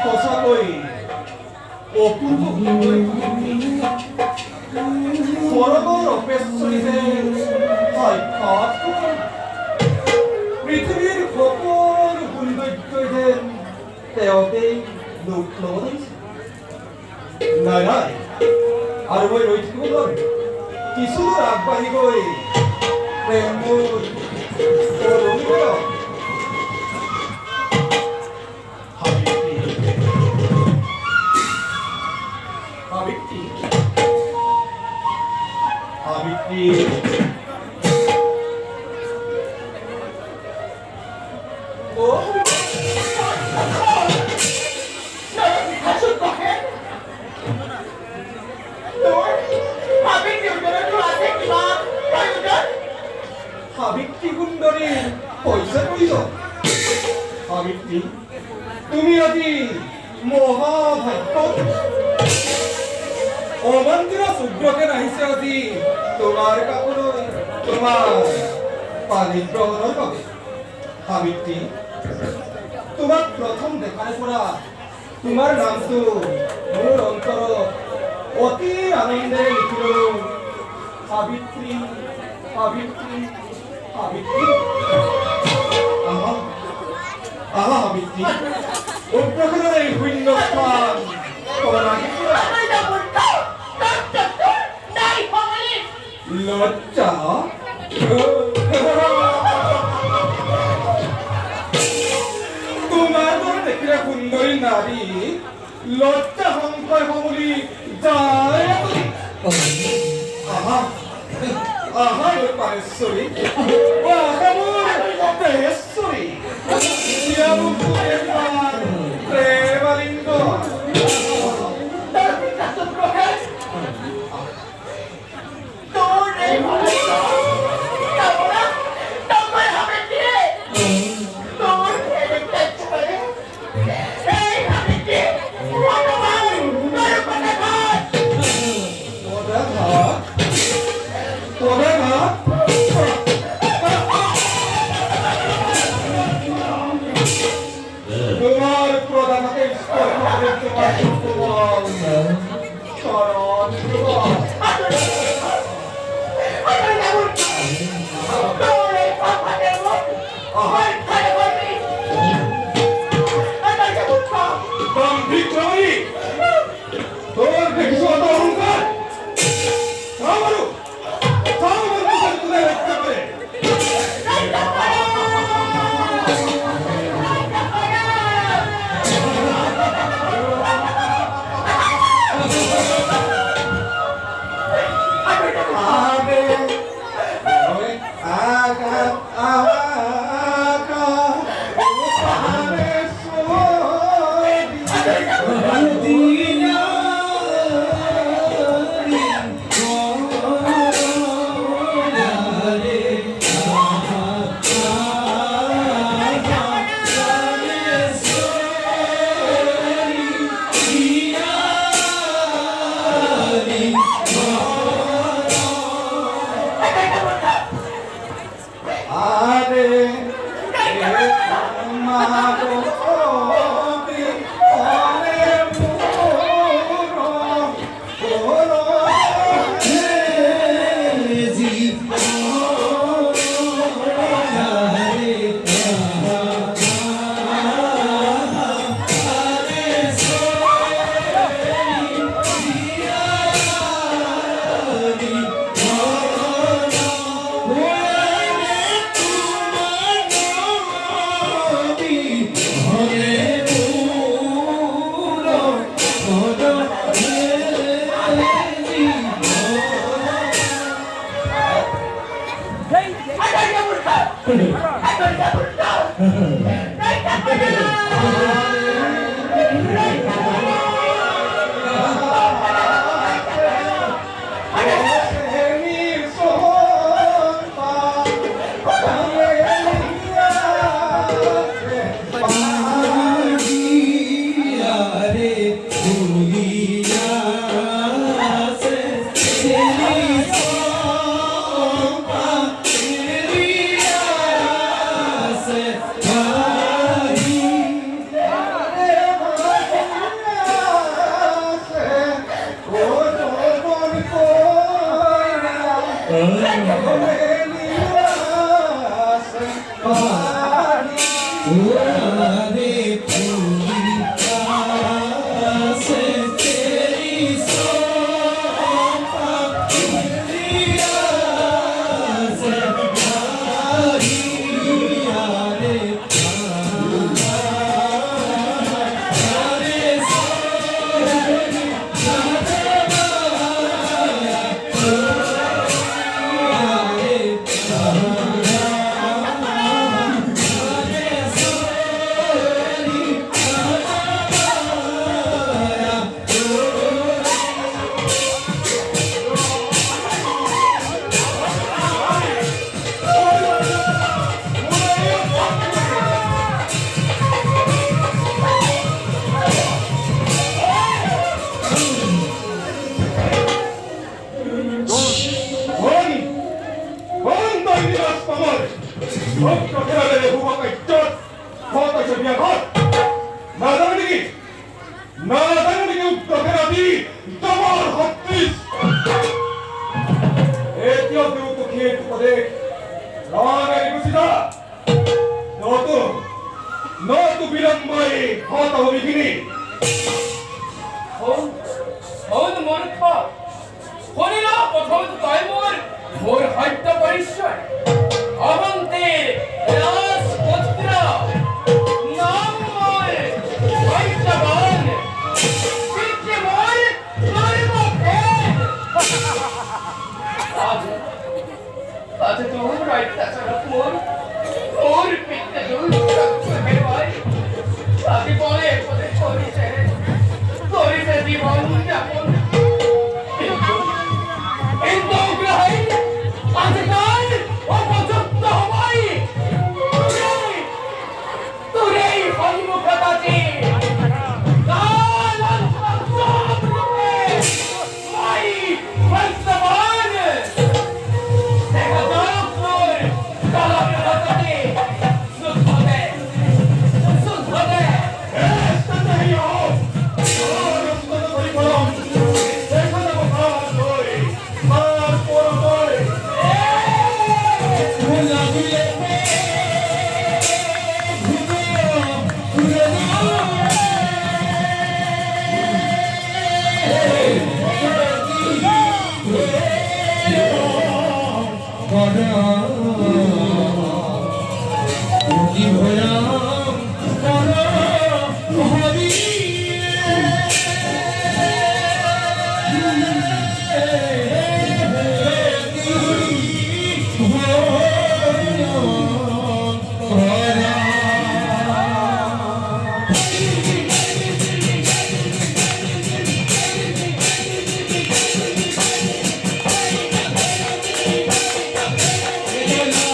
সঁচাকৈ অপূৰ্ব সুন্দৰী স্বৰ্গৰ অপেশ্বৰী যেন সাক্ষাৎ পৃথিৱীৰ সকলো সৌন্দৰ্যই যেন তেওঁতেই লোক ল'ব নাই নাই আৰু মই ৰৈ থাকিব নোৱাৰো কিছু দূৰ আগবাঢ়ি গৈ প্ৰেম মোৰ Habibti Oh Hasut pakai Tuh Habibti udah tuh asik gimana Ayo udah Habibti Gundari পয়সা কইছ Habibti তুমি আজি মহাভাগ্য অমন্দির শুভ্রকে নাহিছে আজি তোমার কাপড় তোমার পানি গ্রহণের বাবে সাবিত্রী তোমাক প্রথম দেখার পৰা তোমার নামটো মোৰ অন্তৰত অতি আনন্দেৰে লিখিলো সাবিত্রী সাবিত্রী সাবিত্রী আহা আহা সাবিত্রী উপগ্রহের এই শূন্য স্থান তোমার লজ্জা তোমার দরে দেখিলে সুন্দরী নারী লজ্জা সংশয় সমুলি যায় আহা আহা মোৰ পাৰেশ্বৰী আহা মোৰ দেহেশ্বৰী প্ৰেমালিংগ নতু বিলম্বয়ে হত বিঘিনি হন মূর্খ হরিল প্রথমত তয় মোর হত্য পরিচয় অবন্তের রাজপুত্র নাম মোর হত্যবান পিতৃ মোর ধর্মভেদ আজ তোর অত্যাচার মোর পিতৃ দুর্গের ভাই আদি পরে পরে করিছে জীবন যাপন কিন্তু গ্রহে আজকাল অপযুক্ত হবাই তোরে সম্মুখতাতে কাল অন্তরূপে মাই বর্তমান দেখা যাক তোর কালার হাতে সুখদে Thank you.